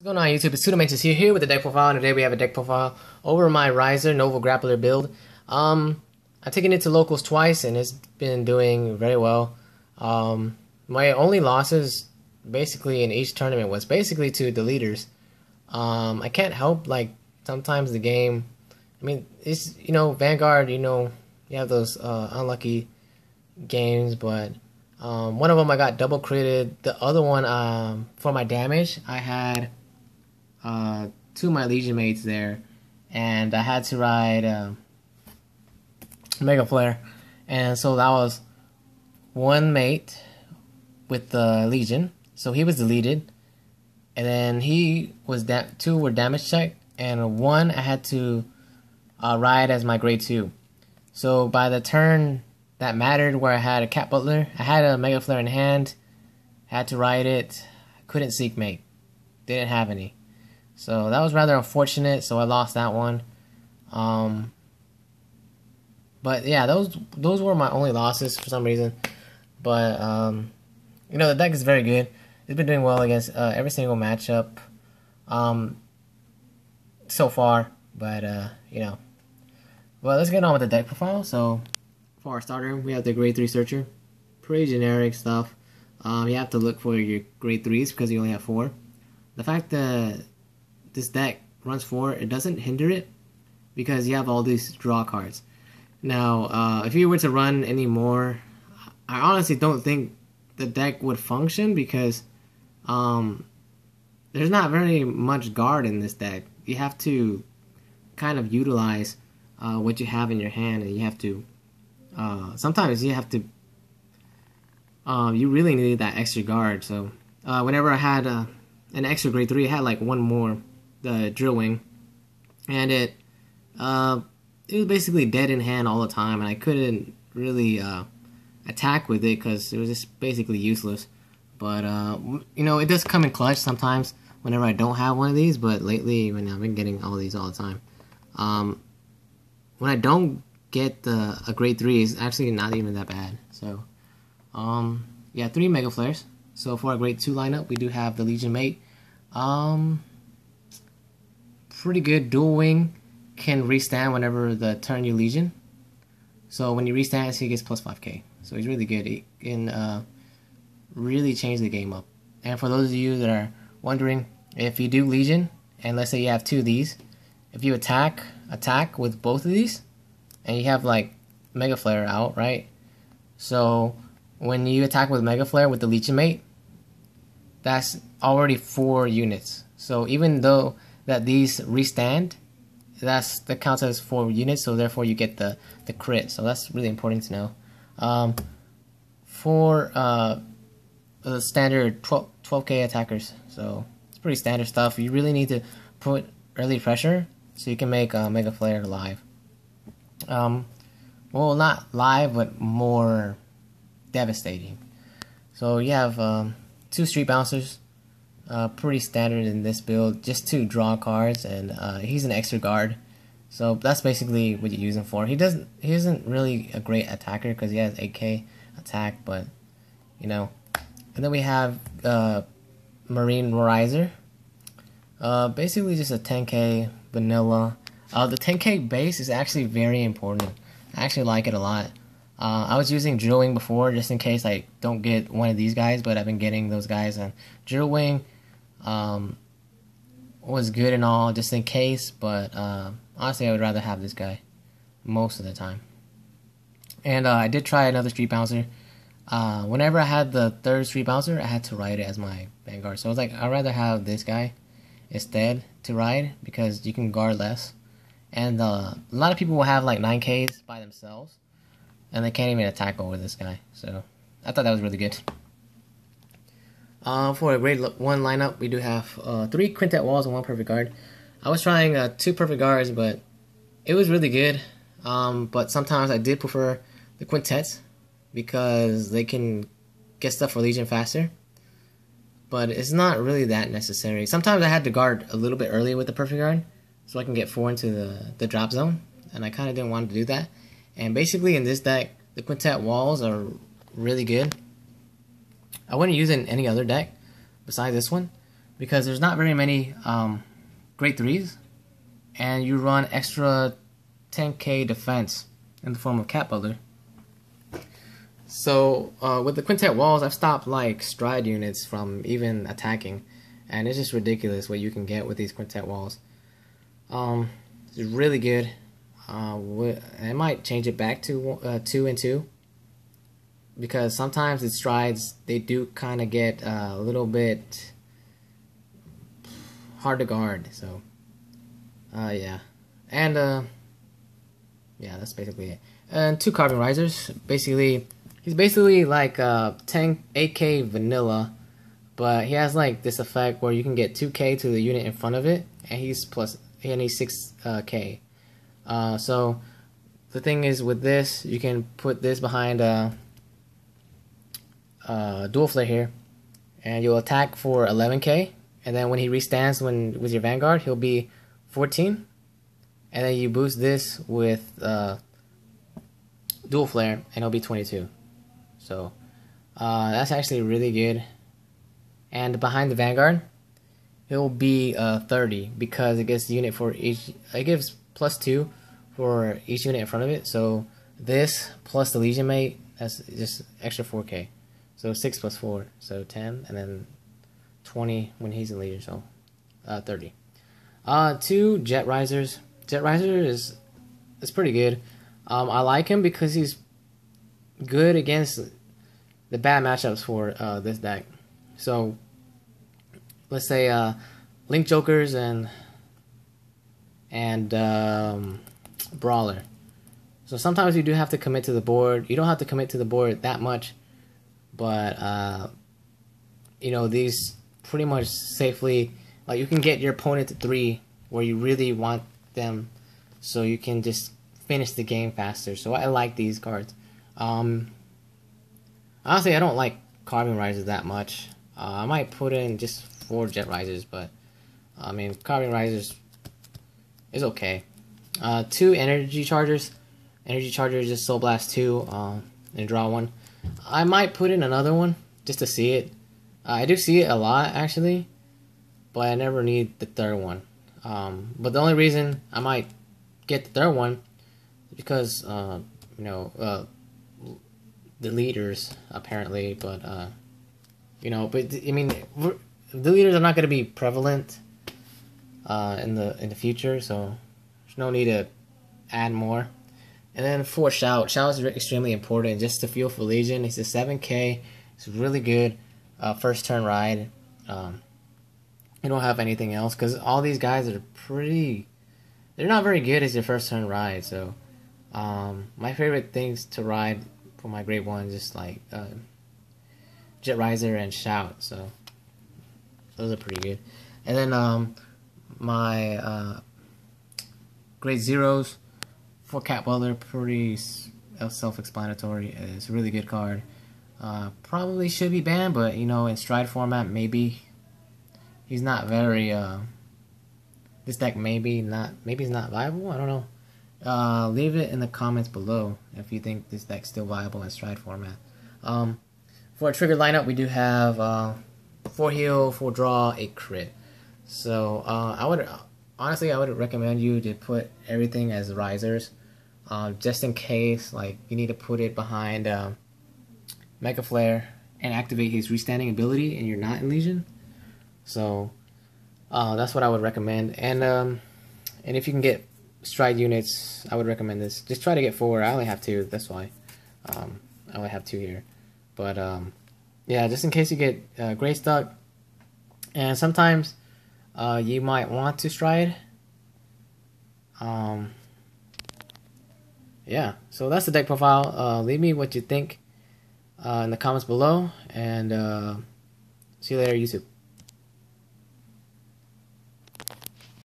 What's going on YouTube? It's Pseudomantis here with the deck profile, and today we have a deck profile over my Raizer Novel Grappler build. I've taken it to locals twice and it's been doing very well. My only losses basically in each tournament was basically to the leaders. I can't help, like, sometimes the game, I mean, it's, Vanguard, you have those unlucky games, but one of them I got double critted. The other one, for my damage, I had two of my Legion mates there, and I had to ride Mega Flare, and so that was one mate with the Legion, so he was deleted, and then he was two were damage checked, and one I had to ride as my grade 2. So by the turn that mattered, where I had a Cat Butler, I had a Mega Flare in hand, had to ride it, couldn't seek mate, didn't have any. So that was rather unfortunate, so I lost that one. But yeah, those were my only losses for some reason. But the deck is very good. It's been doing well against every single matchup so far. But well, let's get on with the deck profile. So for our starter, we have the grade 3 searcher. Pretty generic stuff. You have to look for your grade 3s because you only have 4. The fact that this deck runs 4, it doesn't hinder it because you have all these draw cards. Now, if you were to run any more, I honestly don't think the deck would function because there's not very much guard in this deck. You have to kind of utilize what you have in your hand, and you have to sometimes you have to you really need that extra guard. So whenever I had an extra grade 3, I had like one more, the drill wing, and it was basically dead in hand all the time, and I couldn't really attack with it because it was just basically useless. But it does come in clutch sometimes whenever I don't have one of these. But lately, when I've been getting all these all the time, when I don't get a grade 3, it's actually not even that bad. So yeah, 3 Mega Flares. So for our grade 2 lineup, we do have the Legion mate. Pretty good. Dual wing, can restand whenever the turn you Legion. So when you restand, he gets plus 5k. So he's really good. He can really change the game up. And for those of you that are wondering, if you do Legion, and let's say you have 2 of these, if you attack with both of these, and you have like Mega Flare out, right? So when you attack with Mega Flare with the Legion mate, that's already 4 units. So even though that these restand, that counts as 4 units, so therefore you get the crit. So that's really important to know. For the standard 12k attackers, so it's pretty standard stuff. You really need to put early pressure so you can make Mega Flare live. Well, not live, but more devastating. So you have 2 Street Bouncers, pretty standard in this build, just to draw cards, and he's an extra guard. So that's basically what you use him for. He isn't really a great attacker because he has 8k attack, but And then we have Marine Raizer. Basically just a 10k vanilla. The 10k base is actually very important. I actually like it a lot. I was using Drill Wing before just in case I don't get one of these guys, but I've been getting those guys, and Drill Wing was good and all just in case, but honestly I would rather have this guy most of the time. And I did try another Street Bouncer. Whenever I had the 3rd Street Bouncer, I had to ride it as my Vanguard. So I was like, I'd rather have this guy instead to ride because you can guard less. And a lot of people will have like 9Ks by themselves, and they can't even attack over this guy. So I thought that was really good. For a grade 1 lineup, we do have 3 Quintet Walls and 1 Perfect Guard. I was trying 2 Perfect Guards, but it was really good. But sometimes I did prefer the Quintets because they can get stuff for Legion faster. But it's not really that necessary. Sometimes I had to guard a little bit early with the Perfect Guard so I can get 4 into the drop zone, and I kind of didn't want to do that. And basically in this deck, the Quintet Walls are really good. I wouldn't use it in any other deck besides this one, because there's not very many grade 3s, and you run extra 10k defense in the form of cat butler. So with the quintet walls, I've stopped like stride units from even attacking, and it's just ridiculous what you can get with these quintet walls. It's really good. I might change it back to 2 and 2, because sometimes the strides, they do kind of get a little bit hard to guard. So yeah, and yeah, that's basically it. And 2 carbon risers. Basically, he's basically like 8k vanilla, but he has like this effect where you can get 2k to the unit in front of it, and he's 6k. So the thing is, with this, you can put this behind dual flare here, and you'll attack for 11k, and then when he restands with your Vanguard, he'll be 14, and then you boost this with dual flare, and he'll be 22. So that's actually really good. And behind the Vanguard, he'll be 30, because it gets unit for each. It gives +2 for each unit in front of it. So this plus the Legion Mate, that's just extra 4k. So 6 plus 4, so 10, and then 20 when he's in Legion, so 30. 2 Jet Raizers. Jet Raizer is pretty good. I like him because he's good against the bad matchups for this deck. So let's say Link Jokers and Brawler. So sometimes you do have to commit to the board. You don't have to commit to the board that much, but you know, these pretty much safely, like, you can get your opponent to 3 where you really want them, so you can just finish the game faster. So I like these cards. Honestly, I don't like Carbon Risers that much. I might put in just 4 Jet Raizers, but I mean, Carbon Risers is okay. 2 Energy Chargers. Energy Charger is just Soul Blast 2 and draw 1. I might put in another one just to see it. I do see it a lot, actually, but I never need the 3rd one. But the only reason I might get the 3rd one is because, you know, the leaders, apparently, but, you know, but, I mean, the leaders are not going to be prevalent in the future, so there's no need to add more. And then for Shout is extremely important just to feel for Legion. It's a 7k. It's really good first turn ride. You don't have anything else, because all these guys are they're not very good as your first turn ride. So my favorite things to ride for my grade 1 is just like Jet Raizer and Shout. So those are pretty good. And then my grade 0s for Cat Butler, pretty self-explanatory. It's a really good card. Probably should be banned, but you know, in stride format, maybe he's not very. This deck maybe he's not viable. I don't know. Leave it in the comments below if you think this deck's still viable in stride format. For a trigger lineup, we do have 4 heal, 4 draw, 8 crit. So I would recommend you to put everything as Raizers, just in case like you need to put it behind Mega Flare and activate his restanding ability, and you're not in Legion. So that's what I would recommend. And if you can get stride units, I would recommend this. Just try to get 4. I only have 2. That's why I only have 2 here. But yeah, just in case you get gray stuck, and sometimes you might want to stride. Yeah, so that's the deck profile. Leave me what you think in the comments below, and see you later, YouTube.